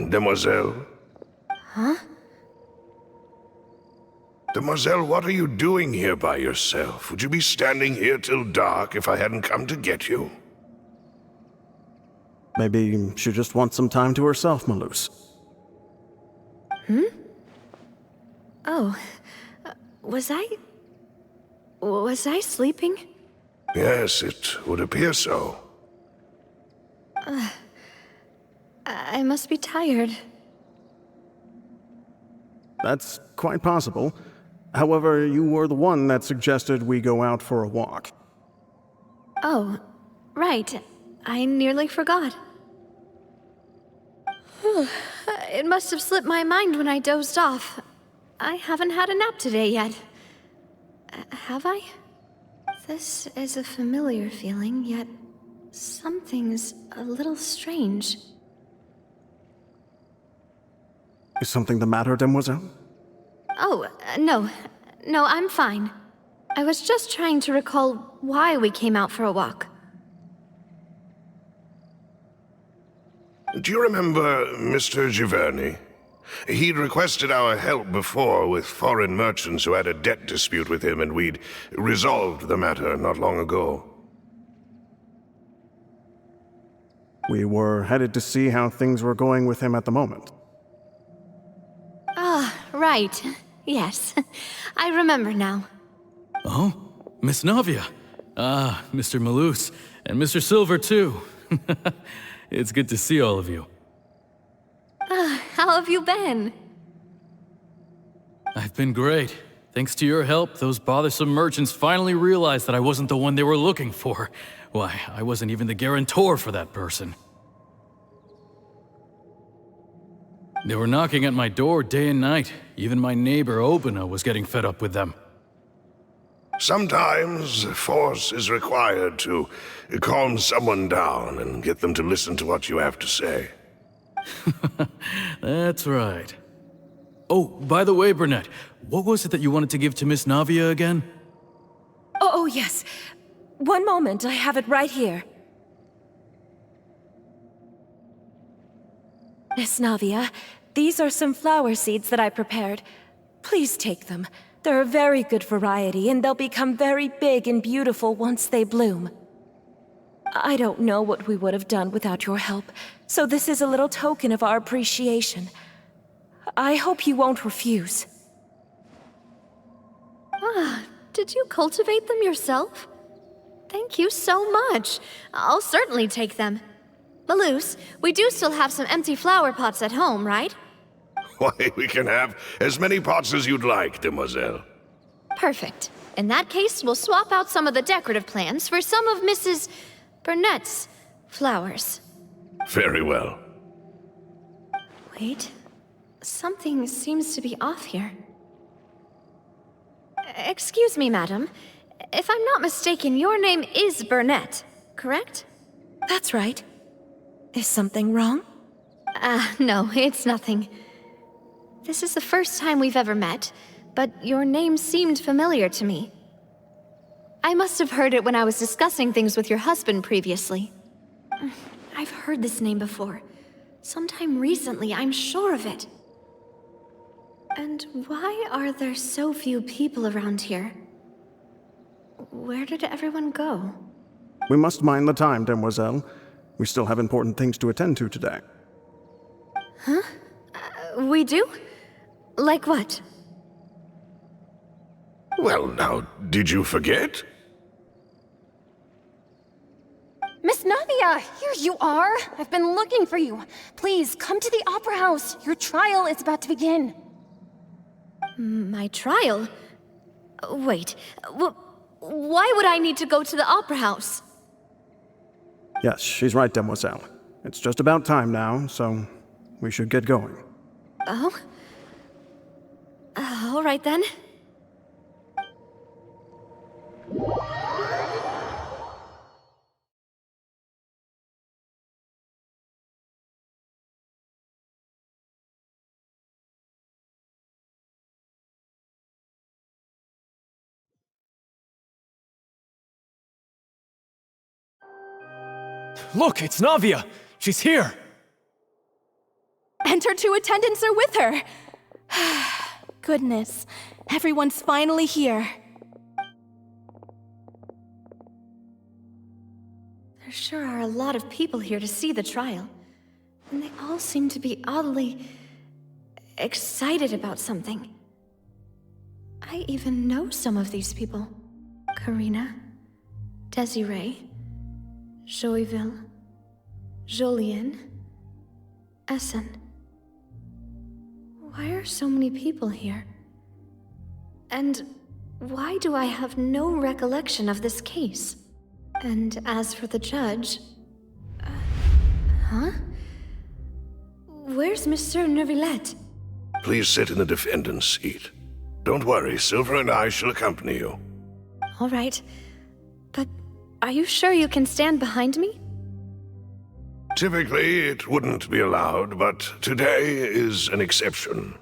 Demoiselle? Huh? Demoiselle, what are you doing here by yourself? Would you be standing here till dark if I hadn't come to get you? Maybe she just wants some time to herself, Malus. Oh, was I sleeping? Yes, it would appear so. I must be tired. That's quite possible. However, you were the one that suggested we go out for a walk. Oh, right. I nearly forgot. It must have slipped my mind when I dozed off. I haven't had a nap today yet. Have I? This is a familiar feeling, yet something's a little strange. Is something the matter, Demoiselle? Oh, no. No, I'm fine. I was just trying to recall why we came out for a walk. Do you remember Mr. Giverny? He'd requested our help before with foreign merchants who had a debt dispute with him, and we'd resolved the matter not long ago. We were headed to see how things were going with him at the moment. Ah, right. Yes. I remember now. Oh, Miss Navia. Ah, Mr. Malus, and Mr. Silver, too. It's good to see all of you. How have you been? I've been great. Thanks to your help, those bothersome merchants finally realized that I wasn't the one they were looking for. Why, I wasn't even the guarantor for that person. They were knocking at my door day and night. Even my neighbor, Obina, was getting fed up with them. Sometimes force is required to calm someone down and get them to listen to what you have to say. That's right. Oh, by the way, Burnett, what was it that you wanted to give to Miss Navia again? Oh, yes. One moment, I have it right here. Miss Navia, these are some flower seeds that I prepared. Please take them. They're a very good variety, and they'll become very big and beautiful once they bloom. I don't know what we would have done without your help, so this is a little token of our appreciation. I hope you won't refuse. Did you cultivate them yourself? Thank you so much. I'll certainly take them. Malus, we do still have some empty flower pots at home, right? Why, we can have as many pots as you'd like, demoiselle. Perfect. In that case, we'll swap out some of the decorative plants for some of Mrs. Burnett's flowers. Very well. Wait. Something seems to be off here. Excuse me, madam. If I'm not mistaken, your name is Burnett, correct? That's right. Is something wrong? No, it's nothing. This is the first time we've ever met, but your name seemed familiar to me. I must have heard it when I was discussing things with your husband previously. I've heard this name before. Sometime recently, I'm sure of it. And why are there so few people around here? Where did everyone go? We must mind the time, Demoiselle. We still have important things to attend to today. We do? Like what? Well, now, did you forget? Miss Navia, here you are! I've been looking for you. Please, come to the Opera House. Your trial is about to begin. My trial? Wait, why would I need to go to the Opera House? Yes, she's right, Demoiselle. It's just about time now, so we should get going. Oh? All right then. Look, it's Navia! She's here! And her two attendants are with her! Goodness, everyone's finally here. There sure are a lot of people here to see the trial. And they all seem to be oddly excited about something. I even know some of these people. Karina, Desiree, Joyville, Jolien, Essen. Why are so many people here? And why do I have no recollection of this case? And as for the judge... huh? Where's Monsieur Neuvillette? Please sit in the defendant's seat. Don't worry, Silver and I shall accompany you. All right. But are you sure you can stand behind me? Typically, it wouldn't be allowed, but today is an exception.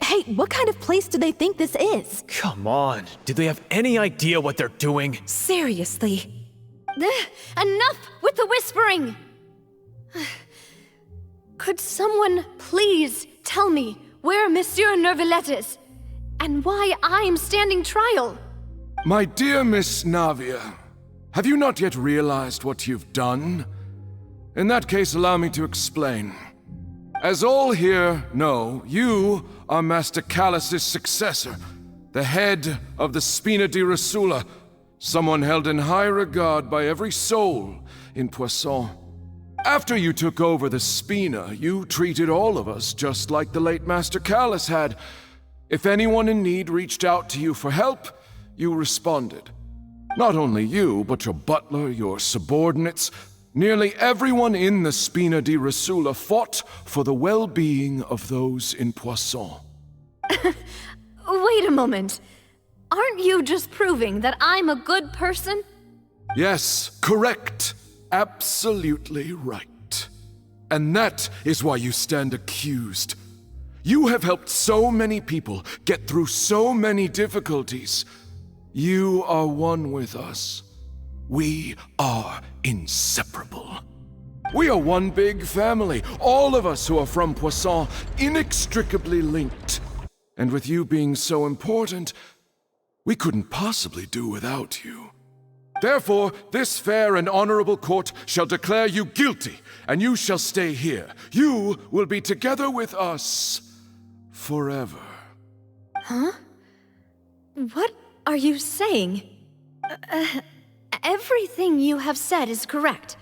Hey, what kind of place do they think this is? Come on, do they have any idea what they're doing? Seriously. Enough with the whispering! Could someone please tell me where Monsieur Neuvillette is? And why I'm standing trial? My dear Miss Navia, have you not yet realized what you've done? In that case, allow me to explain. As all here know, you are Master Callus's successor, the head of the Spina di Rosula, someone held in high regard by every soul in Poisson. After you took over the Spina, you treated all of us just like the late Master Callus had. If anyone in need reached out to you for help, you responded. Not only you, but your butler, your subordinates, nearly everyone in the Spina di Rosula fought for the well-being of those in Poisson. Wait a moment. Aren't you just proving that I'm a good person? Yes, correct. Absolutely right. And that is why you stand accused. You have helped so many people get through so many difficulties. You are one with us. We are inseparable. We are one big family, all of us who are from Poisson, inextricably linked. And with you being so important, we couldn't possibly do without you. Therefore, this fair and honorable court shall declare you guilty, and you shall stay here. You will be together with us forever. Huh? What are you saying? Everything you have said is correct.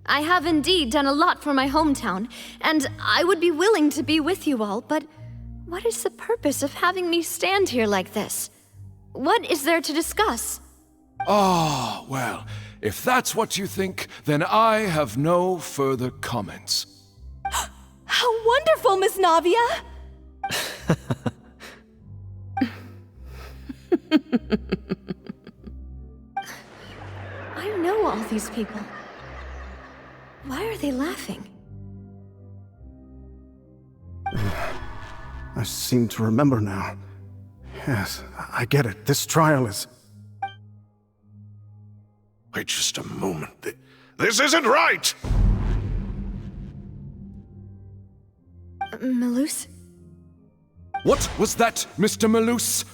I have indeed done a lot for my hometown, and I would be willing to be with you all, but what is the purpose of having me stand here like this? What is there to discuss? Ah, well, if that's what you think, then I have no further comments. How wonderful, Miss Navia! I know all these people. Why are they laughing? I seem to remember now. Yes, I get it. This trial is... Wait just a moment. This isn't right! Melus? What was that, Mr. Malus?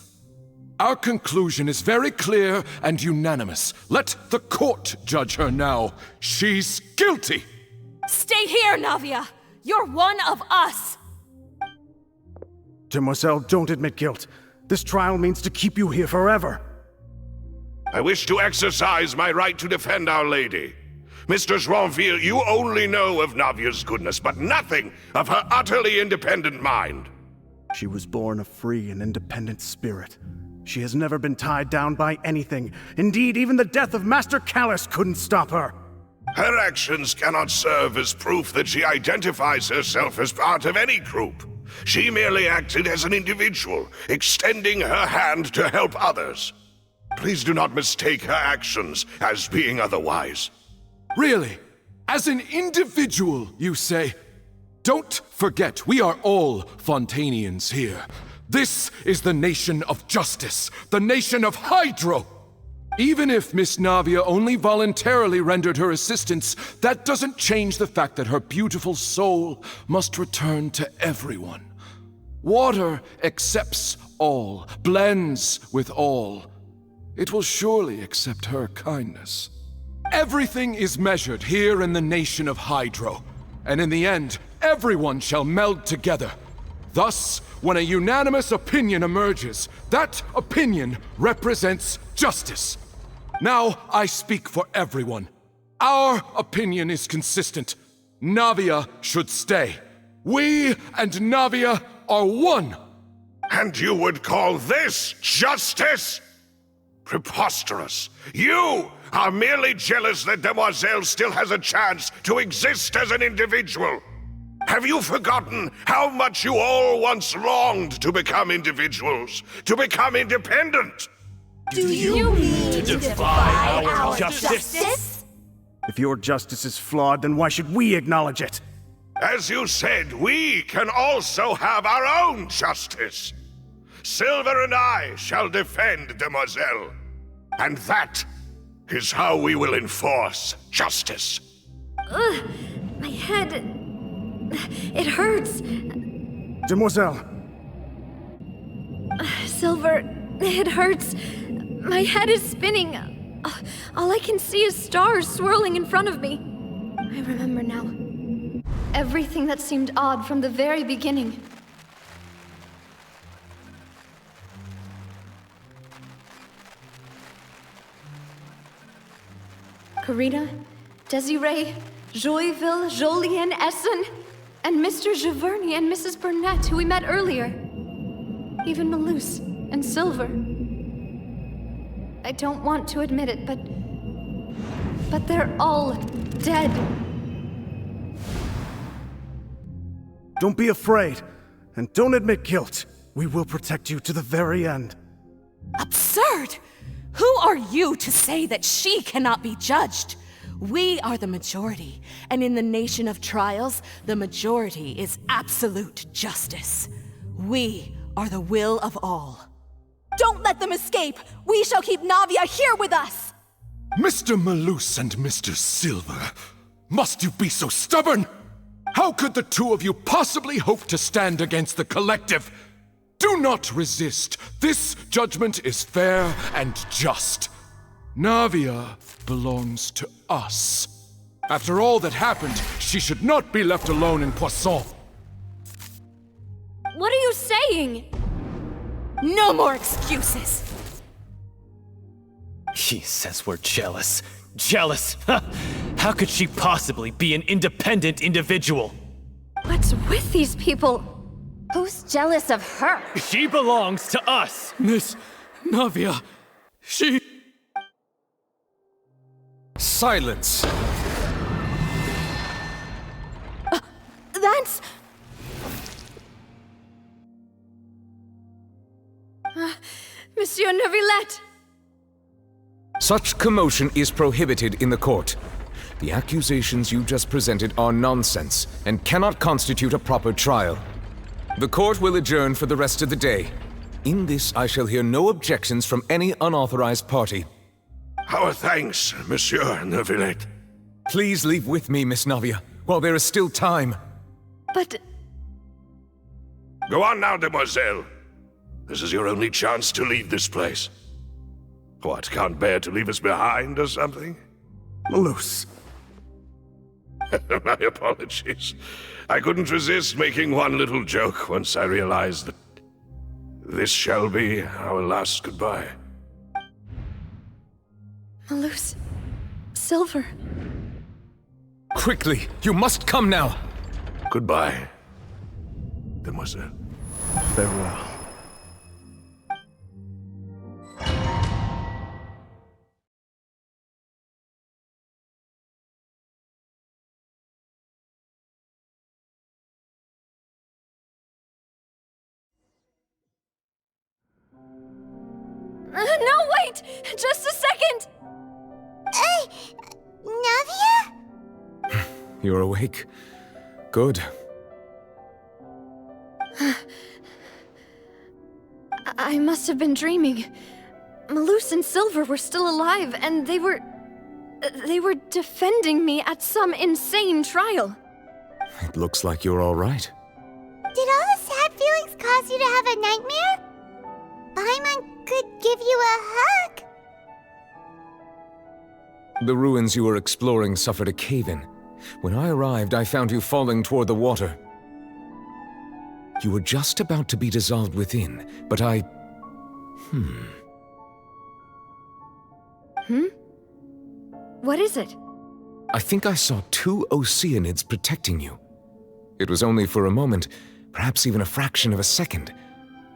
Our conclusion is very clear and unanimous. Let the court judge her now. She's guilty! Stay here, Navia! You're one of us! Demoiselle, don't admit guilt. This trial means to keep you here forever. I wish to exercise my right to defend Our Lady. Mr. Joinville, you only know of Navia's goodness, but nothing of her utterly independent mind. She was born a free and independent spirit. She has never been tied down by anything. Indeed, even the death of Master Callus couldn't stop her. Her actions cannot serve as proof that she identifies herself as part of any group. She merely acted as an individual, extending her hand to help others. Please do not mistake her actions as being otherwise. Really? As an individual, you say? Don't forget, we are all Fontanians here. This is the nation of justice, the nation of Hydro! Even if Miss Navia only voluntarily rendered her assistance, that doesn't change the fact that her beautiful soul must return to everyone. Water accepts all, blends with all. It will surely accept her kindness. Everything is measured here in the nation of Hydro, and in the end, everyone shall meld together. Thus, when a unanimous opinion emerges, that opinion represents justice. Now I speak for everyone. Our opinion is consistent. Navia should stay. We and Navia are one. And you would call this justice? Preposterous. You are merely jealous that Demoiselle still has a chance to exist as an individual. Have you forgotten how much you all once longed to become individuals, to become independent? Do you mean to defy our justice? If your justice is flawed, then why should we acknowledge it? As you said, we can also have our own justice. Silver and I shall defend Demoiselle. And that is how we will enforce justice. Ugh, my head... it hurts. Demoiselle! Silver, it hurts. My head is spinning. All I can see is stars swirling in front of me. I remember now. Everything that seemed odd from the very beginning. Karina, Desiree, Joyville, Jolien, Essen, and Mr. Giverny and Mrs. Burnett, who we met earlier. Even Malus and Silver. I don't want to admit it, but they're all dead. Don't be afraid, and don't admit guilt. We will protect you to the very end. Absurd! Who are you to say that she cannot be judged? We are the majority, and in the nation of trials, the majority is absolute justice. We are the will of all. Don't let them escape! We shall keep Navia here with us! Mr. Malus and Mr. Silver, must you be so stubborn? How could the two of you possibly hope to stand against the collective? Do not resist. This judgment is fair and just. Navia belongs to us. After all that happened, she should not be left alone in Poisson. What are you saying? No more excuses! He says we're jealous. Jealous? How could she possibly be an independent individual? What's with these people? Who's jealous of her? She belongs to us! Miss Navia, she... Silence! That's... Monsieur Neuvillette! Such commotion is prohibited in the court. The accusations you just presented are nonsense and cannot constitute a proper trial. The court will adjourn for the rest of the day. In this, I shall hear no objections from any unauthorized party. Our thanks, Monsieur Neuvillette. Please leave with me, Miss Navia, while there is still time. But... Go on now, Demoiselle. This is your only chance to leave this place. What, can't bear to leave us behind or something? Malus. My apologies. I couldn't resist making one little joke once I realized that this shall be our last goodbye. Malus... Silver... Quickly, you must come now! Goodbye, Demoiselle. Farewell. No, wait! Just a second! Navia? You're awake. Good. I must have been dreaming. Malus and Silver were still alive, and they were defending me at some insane trial. It looks like you're all right. Did all the sad feelings cause you to have a nightmare? Paimon could give you a hug. The ruins you were exploring suffered a cave-in. When I arrived, I found you falling toward the water. You were just about to be dissolved within, but I... What is it? I think I saw 2 Oceanids protecting you. It was only for a moment, perhaps even a fraction of a second,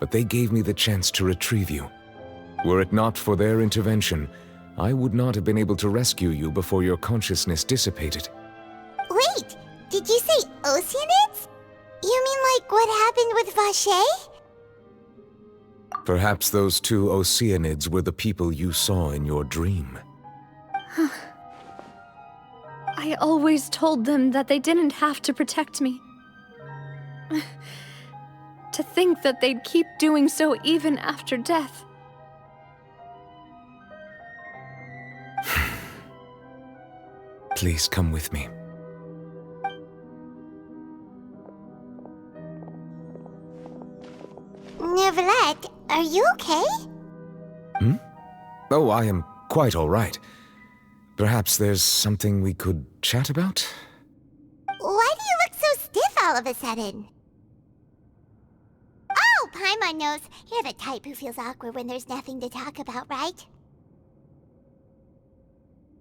but they gave me the chance to retrieve you. Were it not for their intervention, I would not have been able to rescue you before your consciousness dissipated. Wait, did you say Oceanids? You mean like what happened with Vache? Perhaps those 2 Oceanids were the people you saw in your dream. I always told them that they didn't have to protect me. To think that they'd keep doing so even after death. Please come with me. Neverlet, are you okay? Oh, I am quite all right. Perhaps there's something we could chat about? Why do you look so stiff all of a sudden? Oh, Paimon knows. You're the type who feels awkward when there's nothing to talk about, right?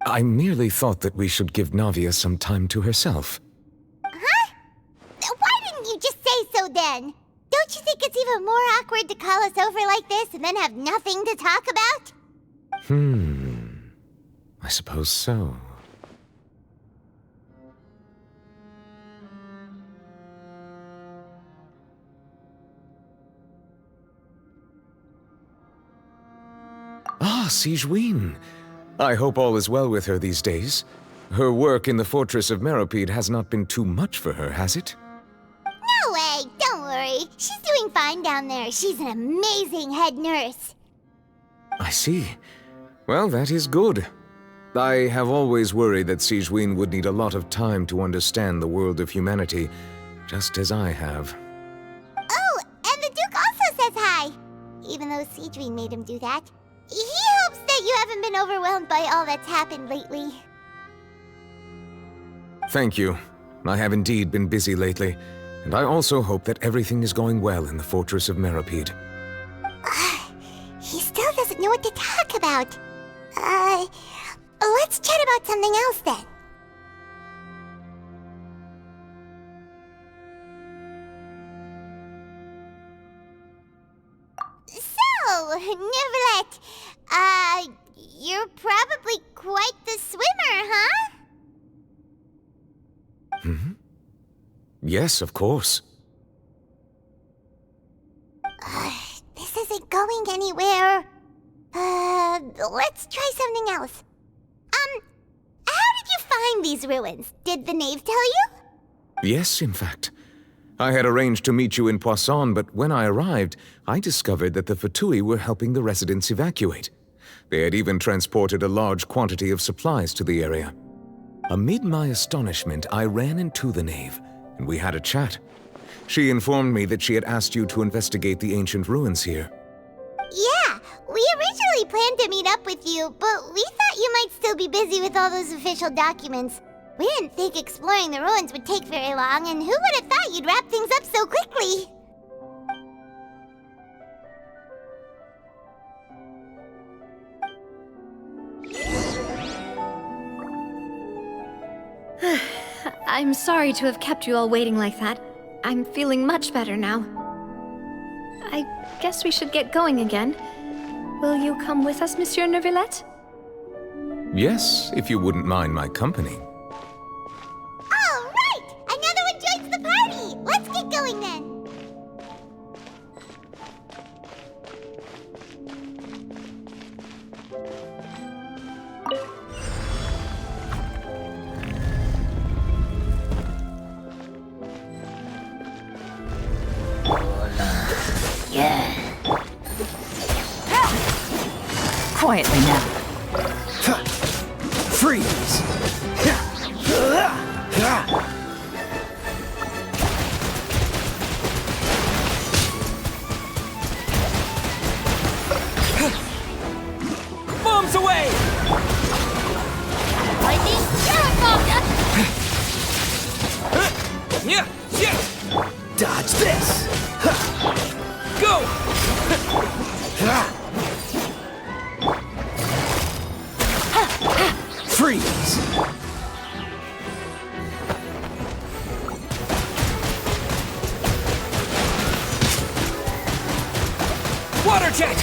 I merely thought that we should give Navia some time to herself. Huh? Why didn't you just say so then? Don't you think it's even more awkward to call us over like this and then have nothing to talk about? I suppose so. Ah, Sigewinne. I hope all is well with her these days. Her work in the Fortress of Meropide has not been too much for her, has it? No way, don't worry. She's doing fine down there. She's an amazing head nurse. I see. Well, that is good. I have always worried that Sigewinne would need a lot of time to understand the world of humanity, just as I have. Oh, and the Duke also says hi. Even though Sigewinne made him do that. He hopes that you haven't been overwhelmed by all that's happened lately. Thank you. I have indeed been busy lately, and I also hope that everything is going well in the Fortress of Meropide. He still doesn't know what to talk about. Let's chat about something else then. So, Neverlet, you're probably quite the swimmer, huh? Yes, of course. This isn't going anywhere. Let's try something else. How did you find these ruins? Did the Knave tell you? Yes, in fact. I had arranged to meet you in Poisson, but when I arrived, I discovered that the Fatui were helping the residents evacuate. They had even transported a large quantity of supplies to the area. Amid my astonishment, I ran into the Knave, and we had a chat. She informed me that she had asked you to investigate the ancient ruins here. Yeah, we originally planned to meet up with you, but we thought you might still be busy with all those official documents. We didn't think exploring the ruins would take very long, and who would have thought you'd wrap things up so quickly? I'm sorry to have kept you all waiting like that. I'm feeling much better now. I guess we should get going again. Will you come with us, Monsieur Neuvillette? Yes, if you wouldn't mind my company. All right! Another one joins the party! Let's get going then! Quietly now. Freeze! Bombs away! Lightning, Dodge this! Go! Freeze! Water jet!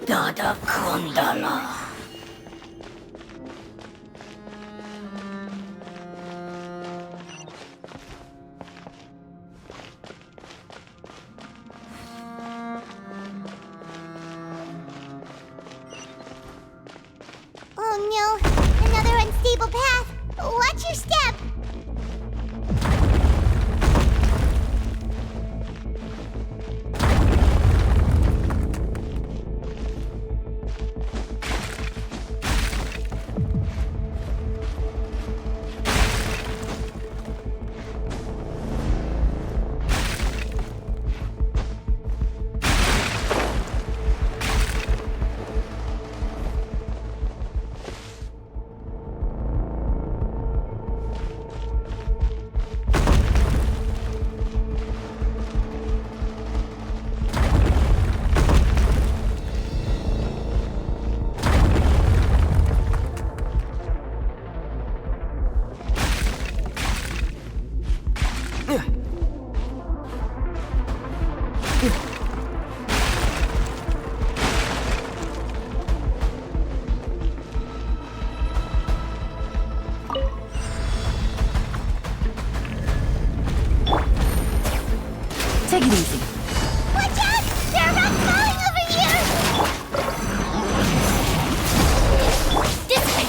Dada Kundala. Oh no, another unstable path. Watch your step. Take it easy. Watch out! There are rocks falling over here! This way!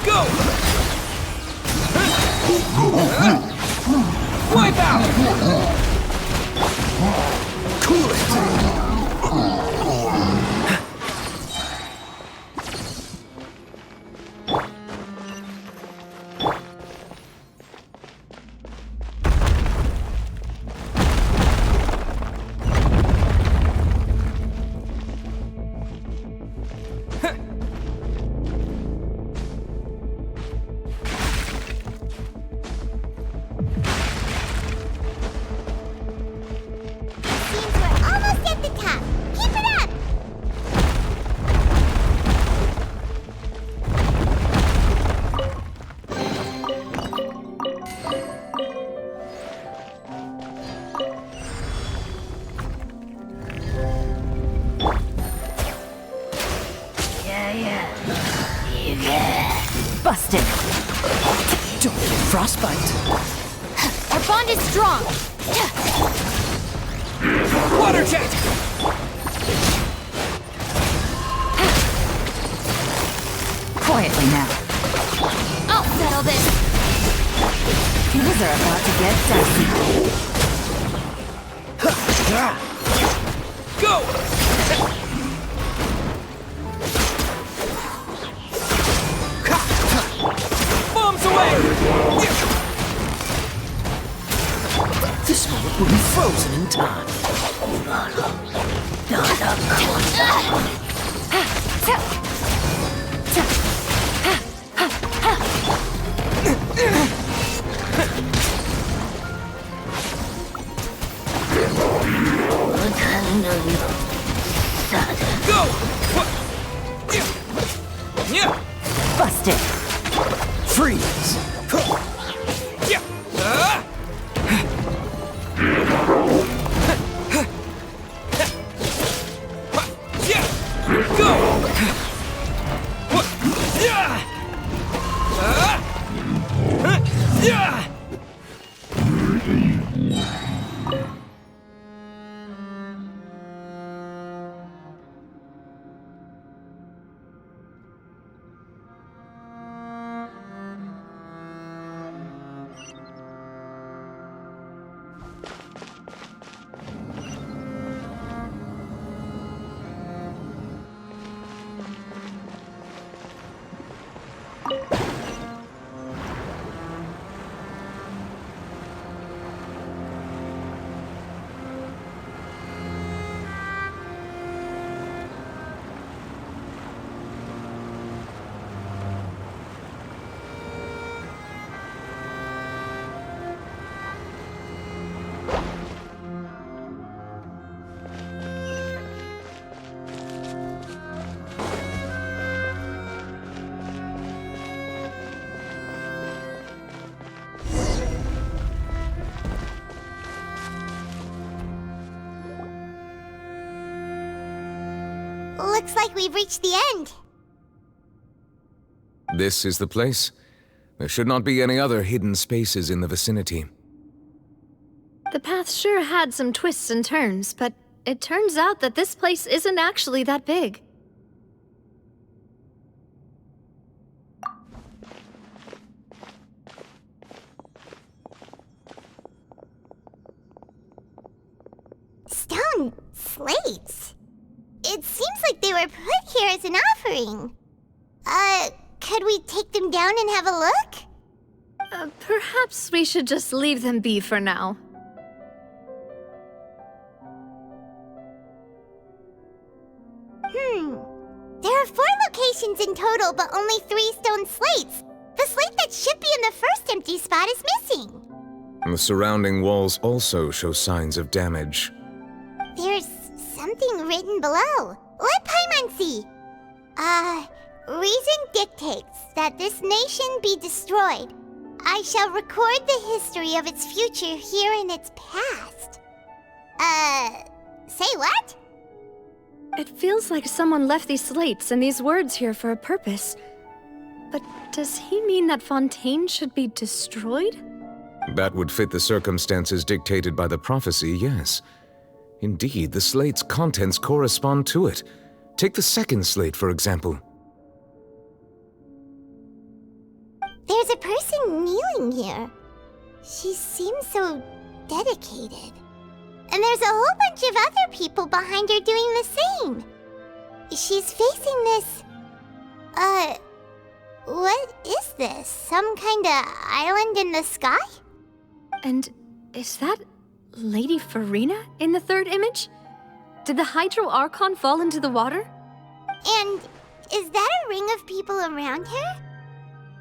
Go! Wipe out! Cool it! Seems we're almost at the top. Keep it up! Busted. Don't get frostbite. Our bond is strong. Water jet! Quietly now. I'll settle this. Things are about to get dicey. Go! Bombs away! This moment will be frozen in time. Go! Busted. Freeze! Looks like we've reached the end. This is the place. There should not be any other hidden spaces in the vicinity. The path sure had some twists and turns, but it turns out that this place isn't actually that big. Stone slates? It seems like they were put here as an offering. Could we take them down and have a look? Perhaps we should just leave them be for now. There are 4 locations in total, but only 3 stone slates. The slate that should be in the first empty spot is missing. The surrounding walls also show signs of damage. There's something written below. Let Paimon see. Reason dictates that this nation be destroyed. I shall record the history of its future here in its past. Say what? It feels like someone left these slates and these words here for a purpose. But does he mean that Fontaine should be destroyed? That would fit the circumstances dictated by the prophecy, yes. Indeed, the slate's contents correspond to it. Take the second slate, for example. There's a person kneeling here. She seems so dedicated. And there's a whole bunch of other people behind her doing the same. She's facing this... what is this? Some kind of island in the sky? And is that Lady Farina in the third image? Did the Hydro Archon fall into the water? And is that a ring of people around her?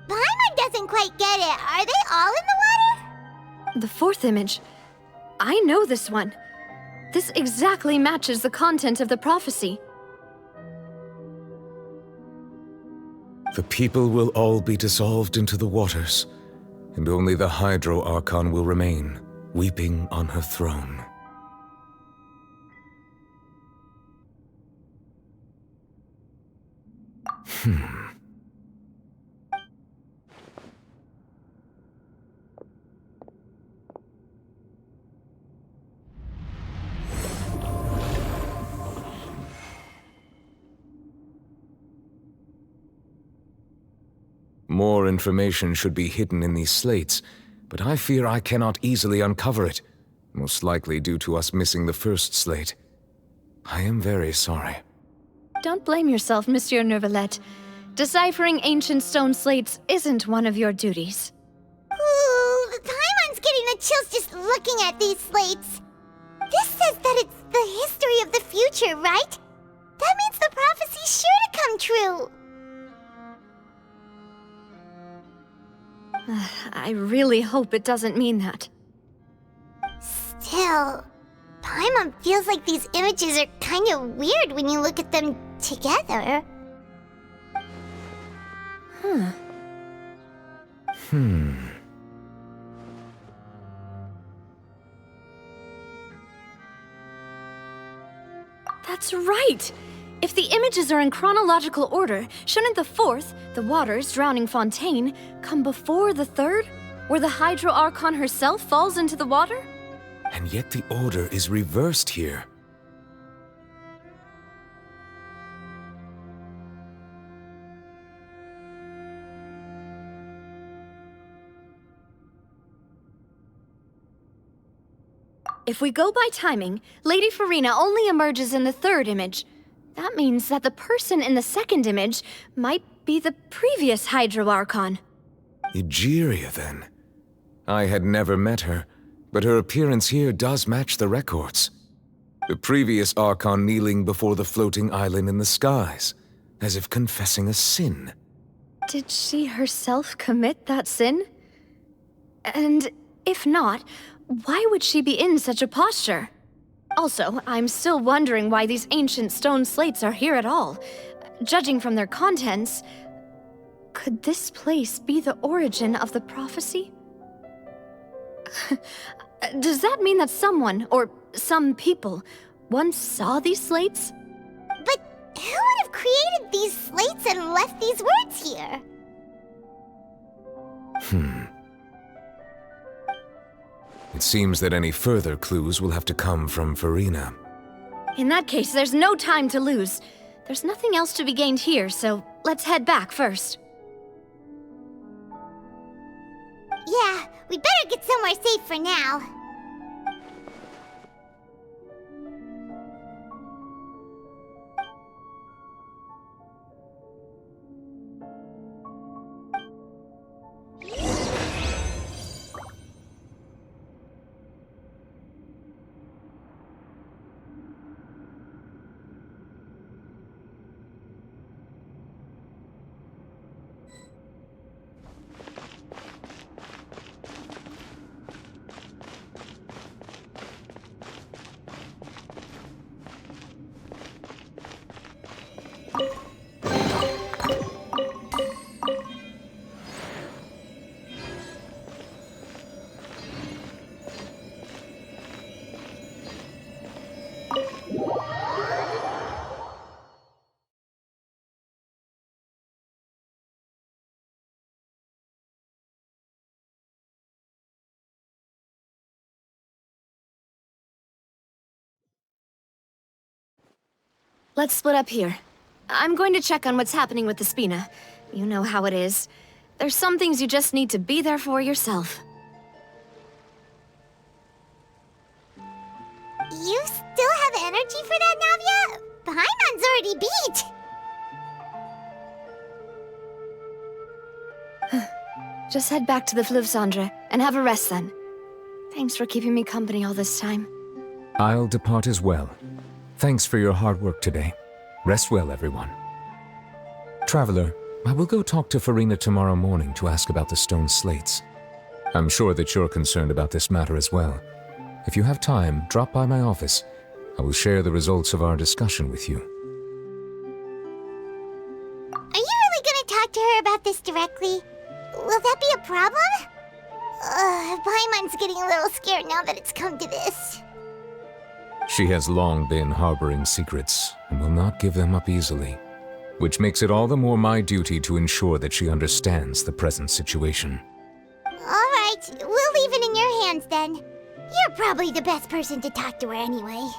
Paimon doesn't quite get it. Are they all in the water? The fourth image. I know this one. This exactly matches the content of the prophecy. The people will all be dissolved into the waters, and only the Hydro Archon will remain, weeping on her throne. More information should be hidden in these slates, but I fear I cannot easily uncover it, most likely due to us missing the first slate. I am very sorry. Don't blame yourself, Monsieur Neuvillette. Deciphering ancient stone slates isn't one of your duties. Ooh, Paimon's getting the chills just looking at these slates. This says that it's the history of the future, right? That means the prophecy's sure to come true. I really hope it doesn't mean that. Still, Paimon feels like these images are kind of weird when you look at them together. That's right! If the images are in chronological order, shouldn't the fourth, the waters drowning Fontaine, come before the third, where the Hydro Archon herself falls into the water? And yet the order is reversed here. If we go by timing, Lady Farina only emerges in the third image. That means that the person in the second image might be the previous Hydro Archon. Egeria, then. I had never met her, but her appearance here does match the records. The previous Archon kneeling before the floating island in the skies, as if confessing a sin. Did she herself commit that sin? And if not, why would she be in such a posture? Also, I'm still wondering why these ancient stone slates are here at all. Judging from their contents, could this place be the origin of the prophecy? Does that mean that someone, or some people, once saw these slates? But Who would have created these slates and left these words here? It seems that any further clues will have to come from Farina. In that case, there's no time to lose. There's nothing else to be gained here, so let's head back first. Yeah, we better get somewhere safe for now. Let's split up here. I'm going to check on what's happening with the Spina. You know how it is. There's some things you just need to be there for yourself. You still have energy for that, Navia? Paimon's already beat! Just head back to the Fleuve Cendre and have a rest then. Thanks for keeping me company all this time. I'll depart as well. Thanks for your hard work today. Rest well, everyone. Traveler, I will go talk to Farina tomorrow morning to ask about the stone slates. I'm sure that you're concerned about this matter as well. If you have time, drop by my office. I will share the results of our discussion with you. Are you really gonna talk to her about this directly? Will that be a problem? Paimon's getting a little scared now that it's come to this. She has long been harboring secrets and will not give them up easily, which makes it all the more my duty to ensure that she understands the present situation. Alright, we'll leave it in your hands then. You're probably the best person to talk to her anyway.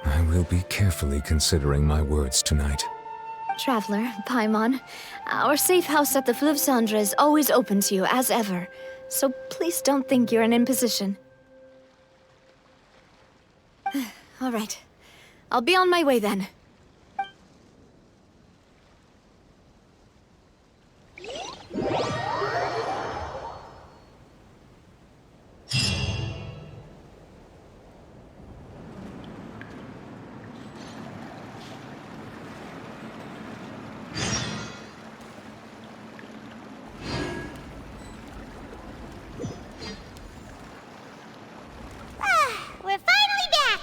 I will be carefully considering my words tonight. Traveler, Paimon, our safe house at the Fleuve Cendre is always open to you as ever, so please don't think you're an imposition. All right. I'll be on my way then. We're finally back!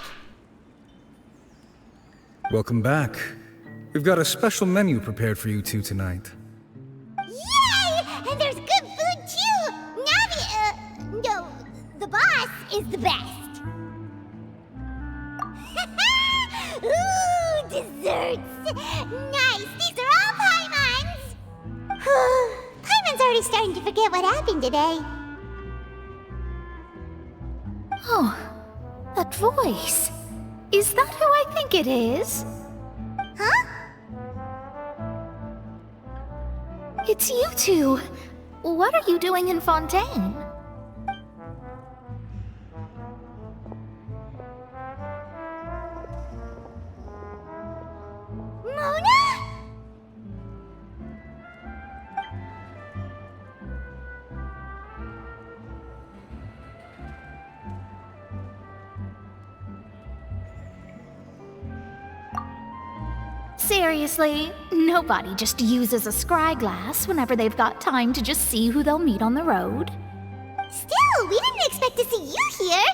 Welcome back. We've got a special menu prepared for you two tonight. Yay! And there's good food too! Navia, no, the boss is the best. Ooh, desserts! Nice, these are all Paimon's! Paimon's already starting to forget what happened today. Oh, that voice. Is that who I think it is? Huh? It's you two. What are you doing in Fontaine? Mona? Seriously, nobody just uses a scry glass whenever they've got time to just see who they'll meet on the road. Still, we didn't expect to see you here.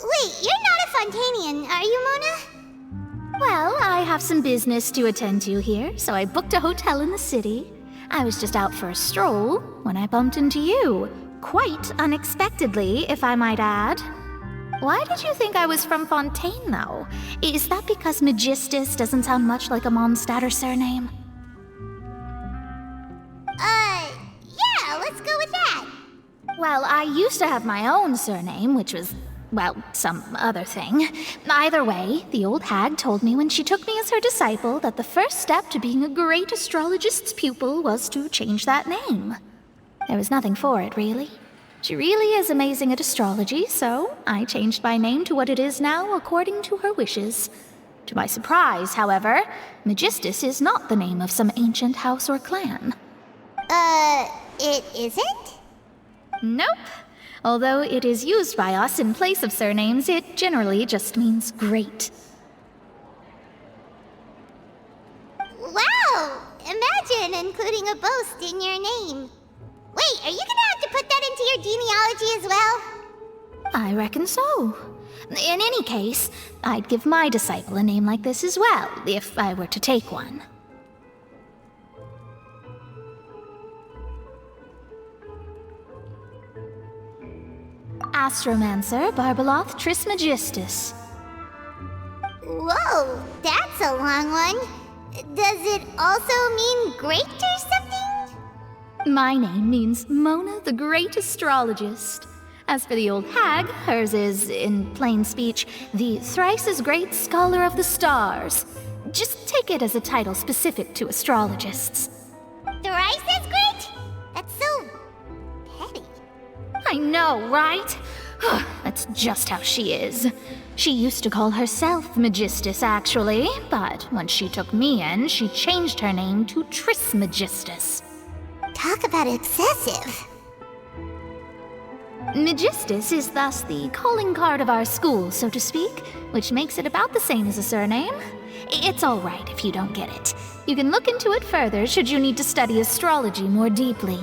Wait, you're not a Fontanian, are you, Mona? Well, I have some business to attend to here, so I booked a hotel in the city. I was just out for a stroll when I bumped into you. Quite unexpectedly, if I might add. Why did you think I was from Fontaine, though? Is that because Magistus doesn't sound much like a Mondstadter surname? Yeah, let's go with that. Well, I used to have my own surname, which was, well, some other thing. Either way, the old hag told me when she took me as her disciple that the first step to being a great astrologist's pupil was to change that name. There was nothing for it, really. She really is amazing at astrology, so I changed my name to what it is now according to her wishes. To my surprise, however, Magistus is not the name of some ancient house or clan. It isn't? Nope. Although it is used by us in place of surnames, it generally just means great. Wow! Imagine including a boast in your name. Wait, are you gonna have to put that into your genealogy as well? I reckon so. In any case, I'd give my disciple a name like this as well, if I were to take one. Astromancer Barbeloth Trismegistus. Whoa, that's a long one. Does it also mean great or something? My name means Mona the Great Astrologist. As for the old hag, hers is, in plain speech, the thrice as great scholar of the stars. Just take it as a title specific to astrologists. Thrice as great? That's so petty. I know, right? That's just how she is. She used to call herself Magistus, actually, but when she took me in, she changed her name to Trismegistus. Talk about excessive. Magistus is thus the calling card of our school, so to speak, which makes it about the same as a surname. It's all right if you don't get it. You can look into it further should you need to study astrology more deeply.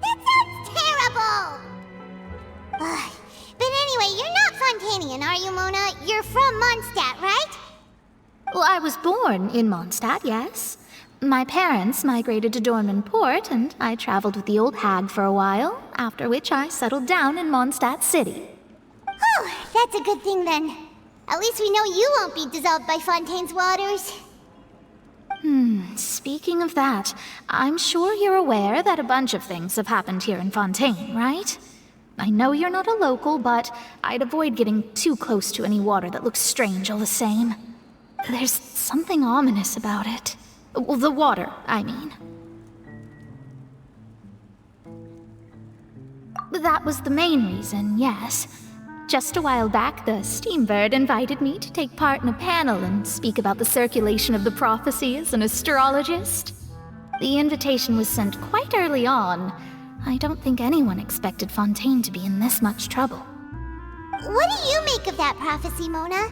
That sounds terrible! But anyway, you're not Fontanian, are you, Mona? You're from Mondstadt, right? Well, I was born in Mondstadt, yes. My parents migrated to Dornman Port, and I traveled with the old hag for a while, after which I settled down in Mondstadt City. Oh, that's a good thing then. At least we know you won't be dissolved by Fontaine's waters. Speaking of that, I'm sure you're aware that a bunch of things have happened here in Fontaine, right? I know you're not a local, but I'd avoid getting too close to any water that looks strange all the same. There's something ominous about it. Well, the water, I mean. That was the main reason, yes. Just a while back, the Steambird invited me to take part in a panel and speak about the circulation of the prophecy as an astrologist. The invitation was sent quite early on. I don't think anyone expected Fontaine to be in this much trouble. What do you make of that prophecy, Mona?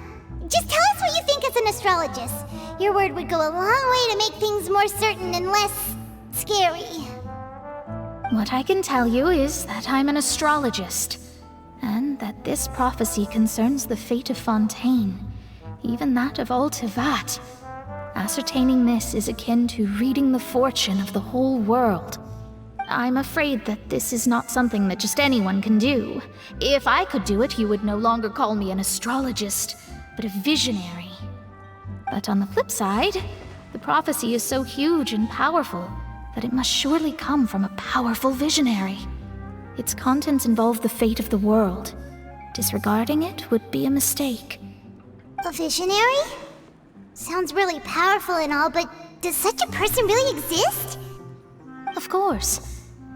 Just tell us what you think as an astrologist. Your word would go a long way to make things more certain and less scary. What I can tell you is that I'm an astrologist, and that this prophecy concerns the fate of Fontaine, even that of Altivat. Ascertaining this is akin to reading the fortune of the whole world. I'm afraid that this is not something that just anyone can do. If I could do it, you would no longer call me an astrologist, but a visionary. But on the flip side, the prophecy is so huge and powerful that it must surely come from a powerful visionary. Its contents involve the fate of the world. Disregarding it would be a mistake. A visionary? Sounds really powerful and all, but does such a person really exist? Of course.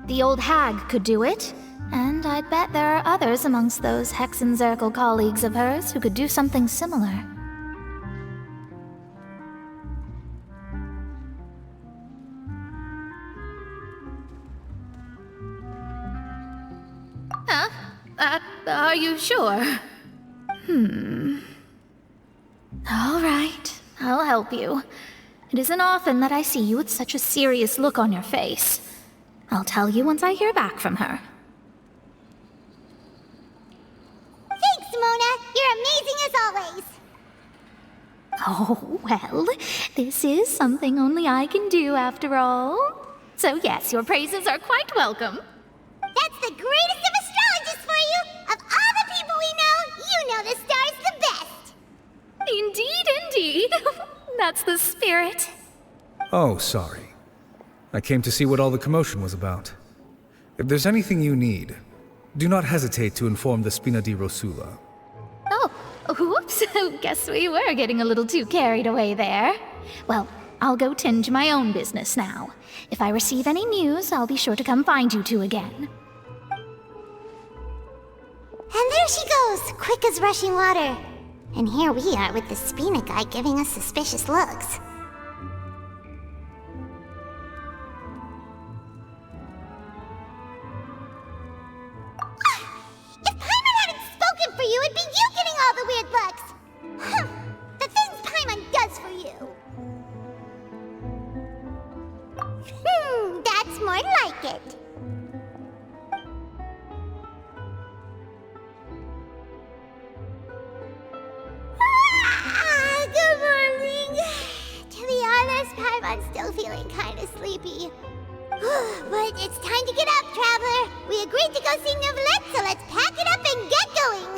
The old hag could do it, and I'd bet there are others amongst those Hexenzirkel colleagues of hers who could do something similar. Huh? Are you sure? All right, I'll help you. It isn't often that I see you with such a serious look on your face. I'll tell you once I hear back from her. Thanks, Mona. You're amazing as always. Oh, well, this is something only I can do after all. So yes, your praises are quite welcome. That's the spirit. Oh, sorry. I came to see what all the commotion was about. If there's anything you need, do not hesitate to inform the Spina di Rosula. Oh, whoops. Guess we were getting a little too carried away there. Well, I'll go tend to my own business now. If I receive any news, I'll be sure to come find you two again. And there she goes, quick as rushing water. And here we are with the Spina guy giving us suspicious looks. If Paimon hadn't spoken for you, it'd be you getting all the weird looks! Huh. The things Paimon does for you! That's more like it. Good morning. To be honest, Paimon's still feeling kinda sleepy. But it's time to get up, traveler. We agreed to go see Neuvillette, so let's pack it up and get going.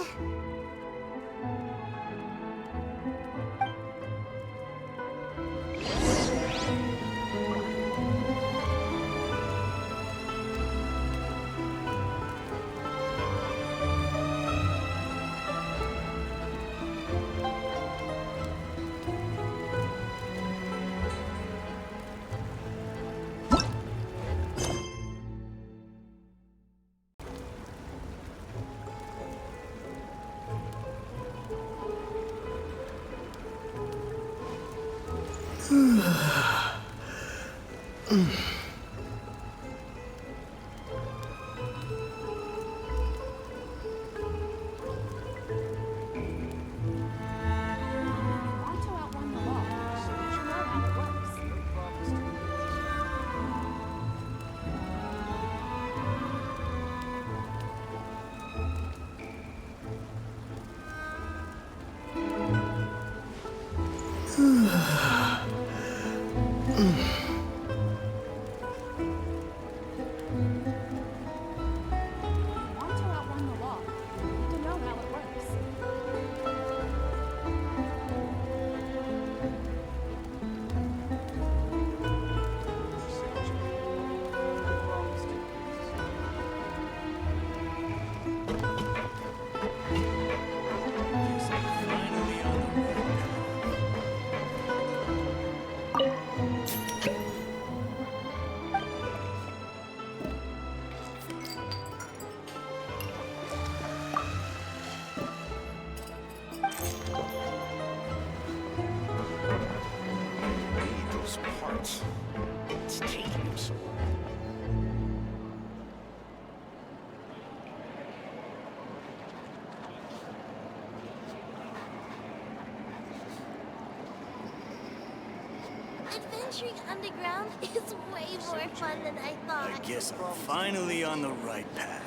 Adventuring underground is way more fun than I thought. I guess I'm finally on the right path.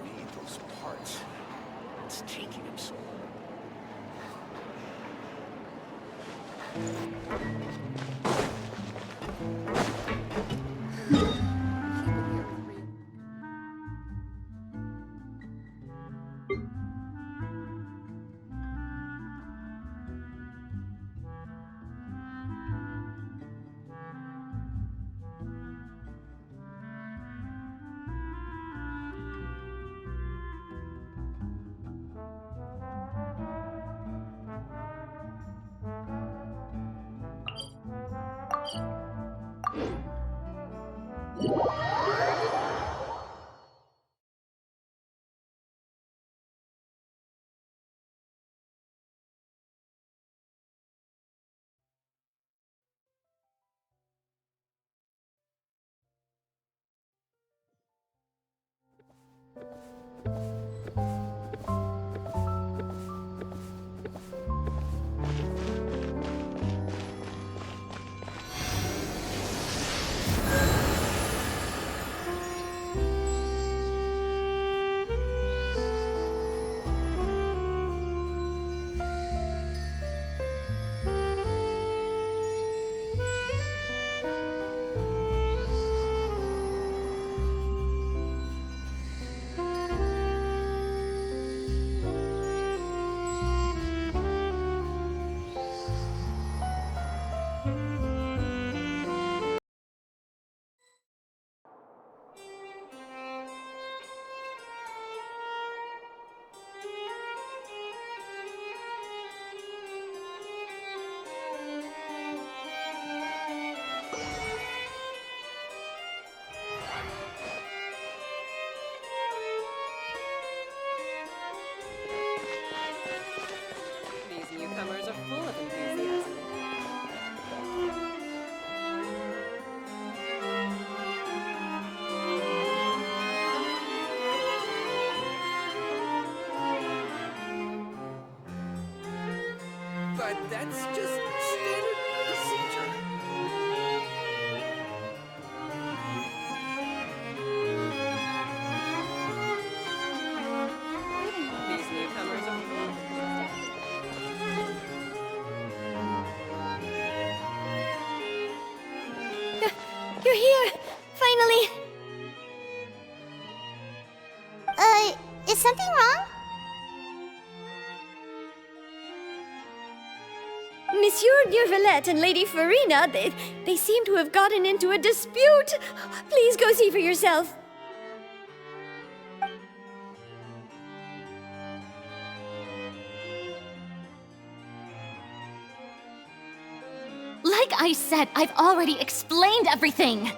Read those parts. It's taking him so That's just standard procedure. These newcomers are... You're here! Finally! Is something wrong? Monsieur Neuvillette and Lady Farina, they seem to have gotten into a dispute. Please go see for yourself. Like I said, I've already explained everything!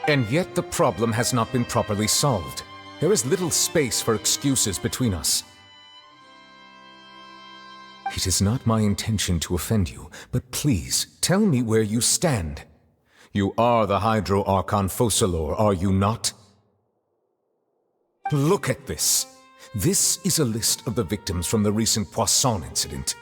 And yet the problem has not been properly solved. There is little space for excuses between us. It is not my intention to offend you, but please, tell me where you stand. You are the Hydro Archon Focalor, are you not? Look at this. This is a list of the victims from the recent Poisson incident.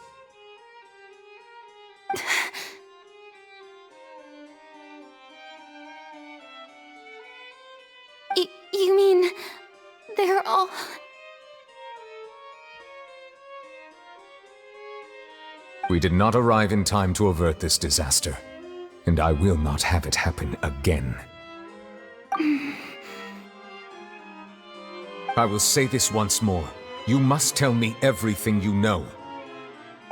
You mean... they're all... We did not arrive in time to avert this disaster, and I will not have it happen again. I will say this once more. You must tell me everything you know.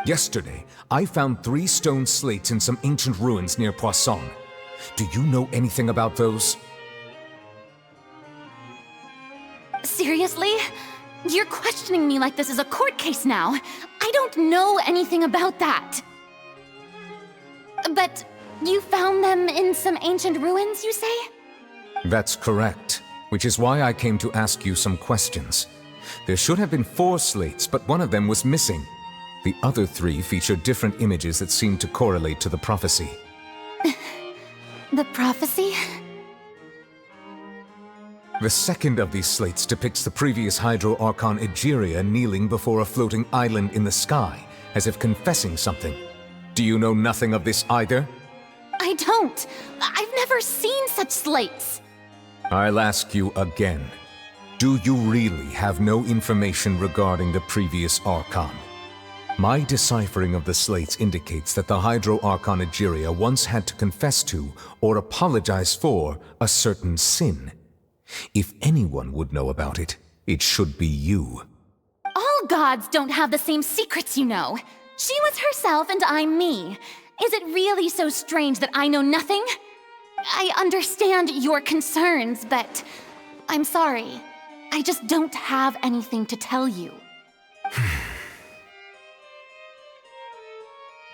Yesterday, I found 3 stone slates in some ancient ruins near Poisson. Do you know anything about those? Seriously? You're questioning me like this is a court case now. I don't know anything about that. But you found them in some ancient ruins, you say? That's correct, which is why I came to ask you some questions. There should have been 4 slates, but one of them was missing. The other 3 feature different images that seem to correlate to the prophecy. The prophecy? The second of these slates depicts the previous Hydro Archon Egeria kneeling before a floating island in the sky, as if confessing something. Do you know nothing of this either? I don't. I've never seen such slates. I'll ask you again. Do you really have no information regarding the previous Archon? My deciphering of the slates indicates that the Hydro Archon Egeria once had to confess to, or apologize for, a certain sin. If anyone would know about it, it should be you. All gods don't have the same secrets, you know. She was herself and I'm me. Is it really so strange that I know nothing? I understand your concerns, but I'm sorry. I just don't have anything to tell you.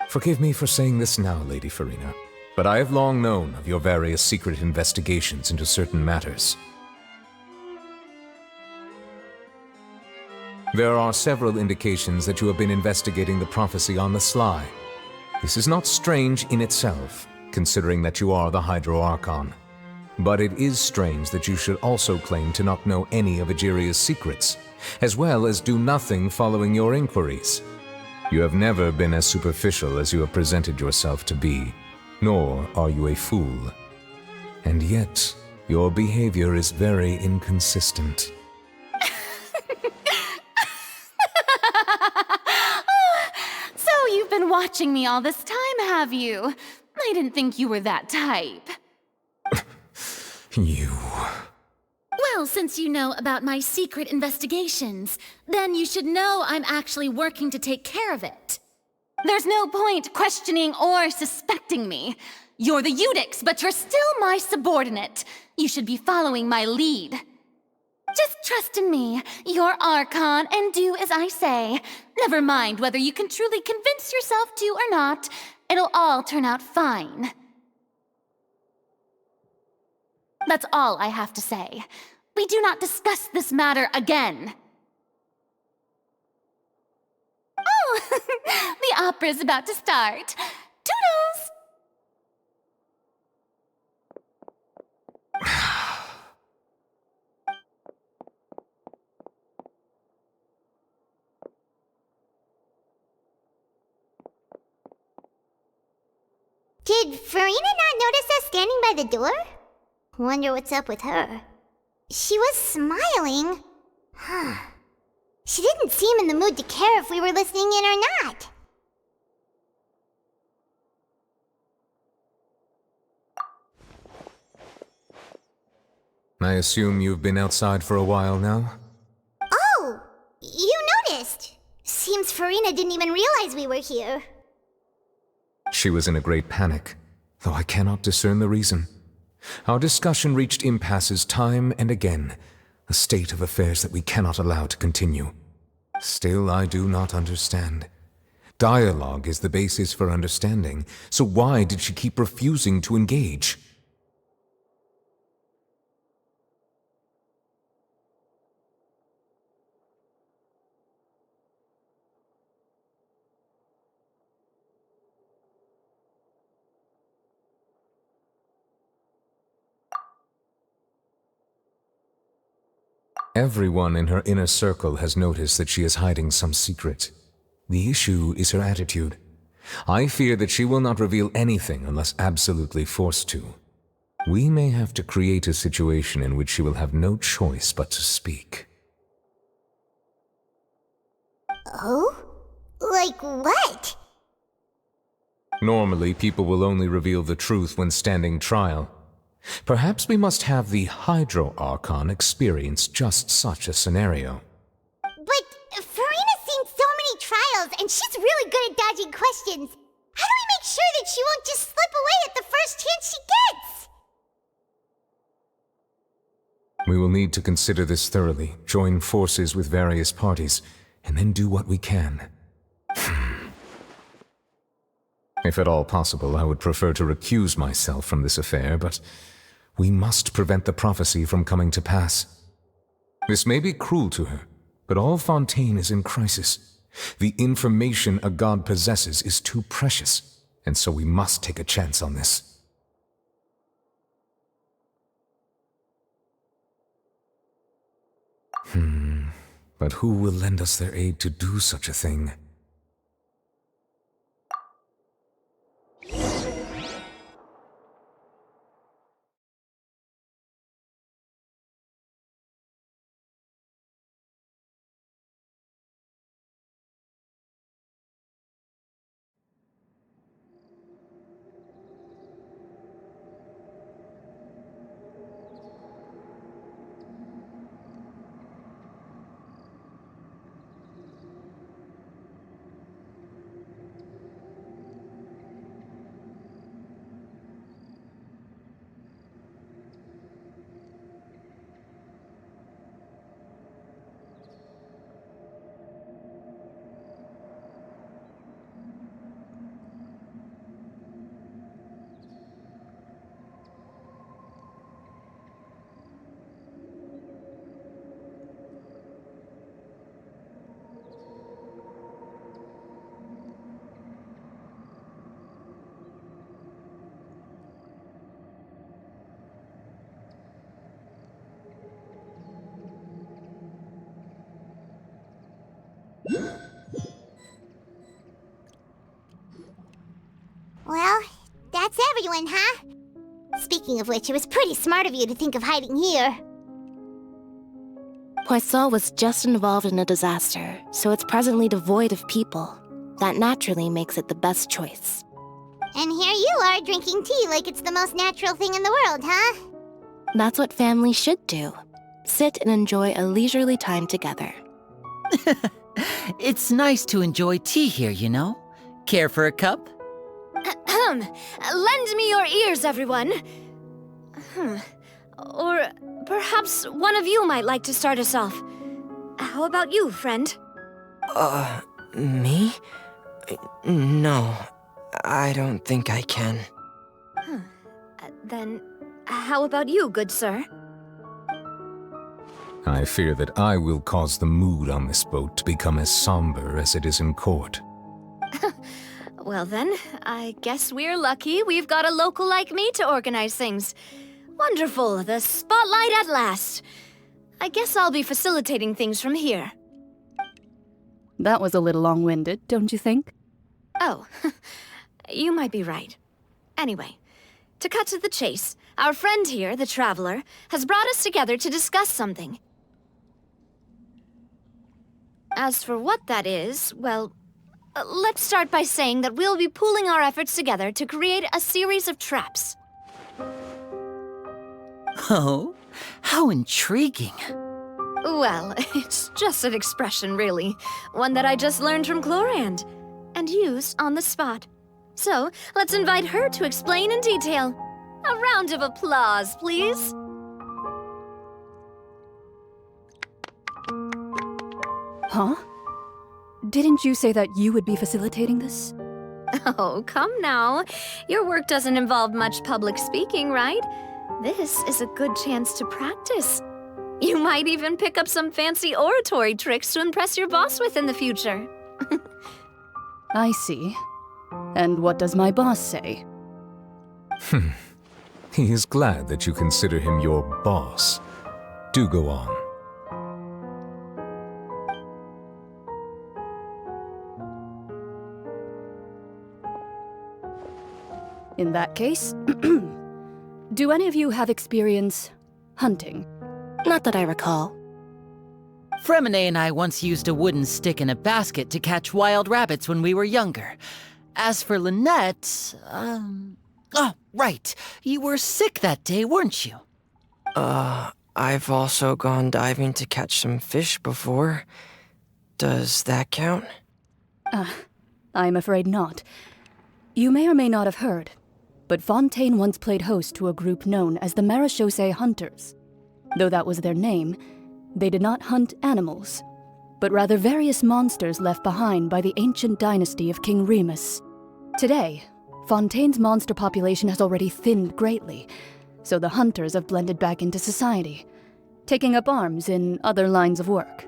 Forgive me for saying this now, Lady Farina, but I have long known of your various secret investigations into certain matters. There are several indications that you have been investigating the prophecy on the sly. This is not strange in itself, considering that you are the Hydro Archon. But it is strange that you should also claim to not know any of Egeria's secrets, as well as do nothing following your inquiries. You have never been as superficial as you have presented yourself to be, nor are you a fool. And yet, your behavior is very inconsistent. So you've been watching me all this time, have you? I didn't think you were that type. You... Well, since you know about my secret investigations, then you should know I'm actually working to take care of it. There's no point questioning or suspecting me. You're the Eudix, but you're still my subordinate. You should be following my lead. Just trust in me, you're Archon, and do as I say. Never mind whether you can truly convince yourself to or not. It'll all turn out fine. That's all I have to say. We do not discuss this matter again. Oh, the opera's about to start. Toodles! Did Farina not notice us standing by the door? Wonder what's up with her. She was smiling. Huh. She didn't seem in the mood to care if we were listening in or not. I assume you've been outside for a while now? Oh! You noticed! Seems Farina didn't even realize we were here. She was in a great panic, though I cannot discern the reason. Our discussion reached impasses time and again, a state of affairs that we cannot allow to continue. Still, I do not understand. Dialogue is the basis for understanding, so why did she keep refusing to engage? Everyone in her inner circle has noticed that she is hiding some secret. The issue is her attitude. I fear that she will not reveal anything unless absolutely forced to. We may have to create a situation in which she will have no choice but to speak. Oh? Like what? Normally, people will only reveal the truth when standing trial. Perhaps we must have the Hydro Archon experience just such a scenario. But Farina's seen so many trials, and she's really good at dodging questions. How do we make sure that she won't just slip away at the first chance she gets? We will need to consider this thoroughly, join forces with various parties, and then do what we can. If at all possible, I would prefer to recuse myself from this affair, but we must prevent the prophecy from coming to pass. This may be cruel to her, but all Fontaine is in crisis. The information a god possesses is too precious, and so we must take a chance on this. But who will lend us their aid to do such a thing? Well, that's everyone, huh? Speaking of which, it was pretty smart of you to think of hiding here. Poisson was just involved in a disaster, so it's presently devoid of people. That naturally makes it the best choice. And here you are drinking tea like it's the most natural thing in the world, huh? That's what family should do. Sit and enjoy a leisurely time together. It's nice to enjoy tea here, you know? Care for a cup? Lend me your ears, everyone. Or perhaps one of you might like to start us off. How about you, friend? Me? No, I don't think I can. Then, how about you, good sir? I fear that I will cause the mood on this boat to become as somber as it is in court. Well then, I guess we're lucky we've got a local like me to organize things. Wonderful, the spotlight at last. I guess I'll be facilitating things from here. That was a little long-winded, don't you think? Oh, you might be right. Anyway, to cut to the chase, our friend here, the Traveler, has brought us together to discuss something. As for what that is, well, let's start by saying that we'll be pooling our efforts together to create a series of traps. Oh, how intriguing. Well, it's just an expression, really. One that I just learned from Chlorand, and used on the spot. So, let's invite her to explain in detail. A round of applause, please. Huh? Didn't you say that you would be facilitating this? Oh, come now. Your work doesn't involve much public speaking, right? This is a good chance to practice. You might even pick up some fancy oratory tricks to impress your boss with in the future. I see. And what does my boss say? He is glad that you consider him your boss. Do go on. In that case, do any of you have experience hunting? Not that I recall. Fremine and I once used a wooden stick in a basket to catch wild rabbits when we were younger. As for Lynette, oh, right. You were sick that day, weren't you? I've also gone diving to catch some fish before. Does that count? I'm afraid not. You may or may not have heard, but Fontaine once played host to a group known as the Marechaussee Hunters. Though that was their name, they did not hunt animals, but rather various monsters left behind by the ancient dynasty of King Remus. Today, Fontaine's monster population has already thinned greatly, so the hunters have blended back into society, taking up arms in other lines of work.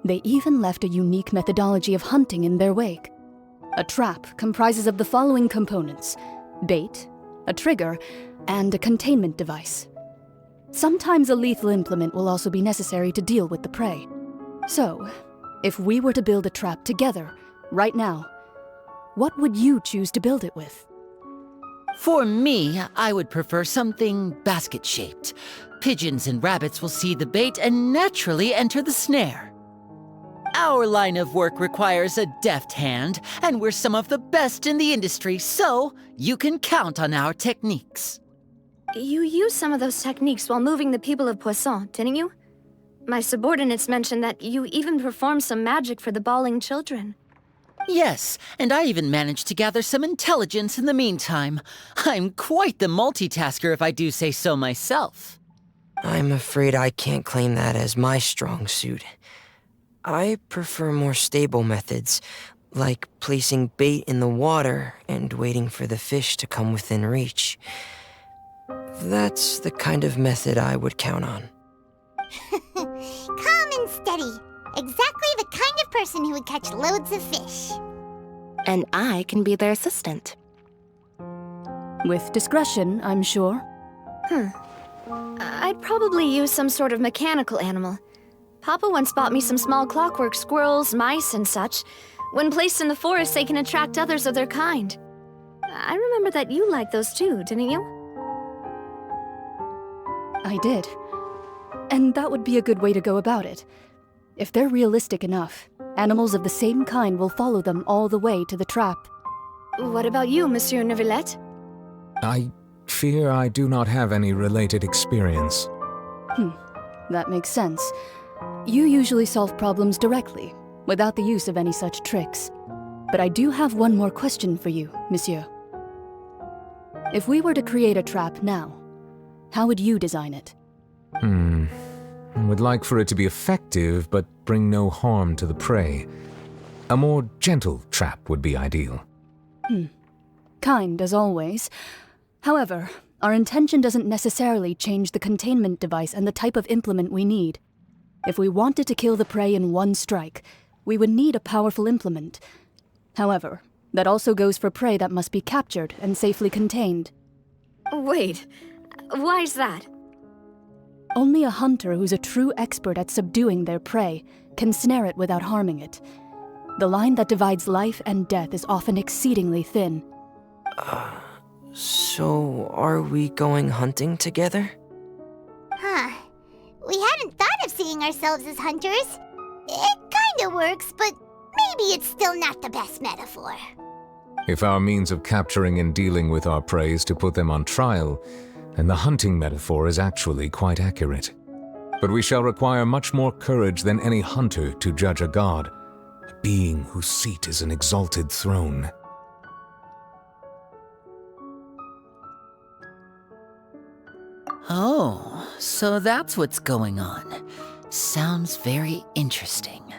They even left a unique methodology of hunting in their wake. A trap comprises of the following components: bait, a trigger, and a containment device. Sometimes a lethal implement will also be necessary to deal with the prey. So, if we were to build a trap together, right now, what would you choose to build it with? For me, I would prefer something basket-shaped. Pigeons and rabbits will see the bait and naturally enter the snare. Our line of work requires a deft hand, and we're some of the best in the industry, so you can count on our techniques. You used some of those techniques while moving the people of Poisson, didn't you? My subordinates mentioned that you even performed some magic for the bawling children. Yes, and I even managed to gather some intelligence in the meantime. I'm quite the multitasker if I do say so myself. I'm afraid I can't claim that as my strong suit. I prefer more stable methods, like placing bait in the water and waiting for the fish to come within reach. That's the kind of method I would count on. Calm and steady. Exactly the kind of person who would catch loads of fish. And I can be their assistant. With discretion, I'm sure. I'd probably use some sort of mechanical animal. Papa once bought me some small clockwork squirrels, mice, and such. When placed in the forest, they can attract others of their kind. I remember that you liked those too, didn't you? I did. And that would be a good way to go about it. If they're realistic enough, animals of the same kind will follow them all the way to the trap. What about you, Monsieur Neuvillette? I fear I do not have any related experience. That makes sense. You usually solve problems directly, without the use of any such tricks. But I do have one more question for you, Monsieur. If we were to create a trap now, how would you design it? I would like for it to be effective, but bring no harm to the prey. A more gentle trap would be ideal. Kind, as always. However, our intention doesn't necessarily change the containment device and the type of implement we need. If we wanted to kill the prey in one strike, we would need a powerful implement. However, that also goes for prey that must be captured and safely contained. Wait, why's that? Only a hunter who's a true expert at subduing their prey can snare it without harming it. The line that divides life and death is often exceedingly thin. So, are we going hunting together? Huh. We hadn't thought of seeing ourselves as hunters. It kinda works, but maybe it's still not the best metaphor. If our means of capturing and dealing with our prey is to put them on trial, then the hunting metaphor is actually quite accurate. But we shall require much more courage than any hunter to judge a god, a being whose seat is an exalted throne. Oh, so that's what's going on. Sounds very interesting.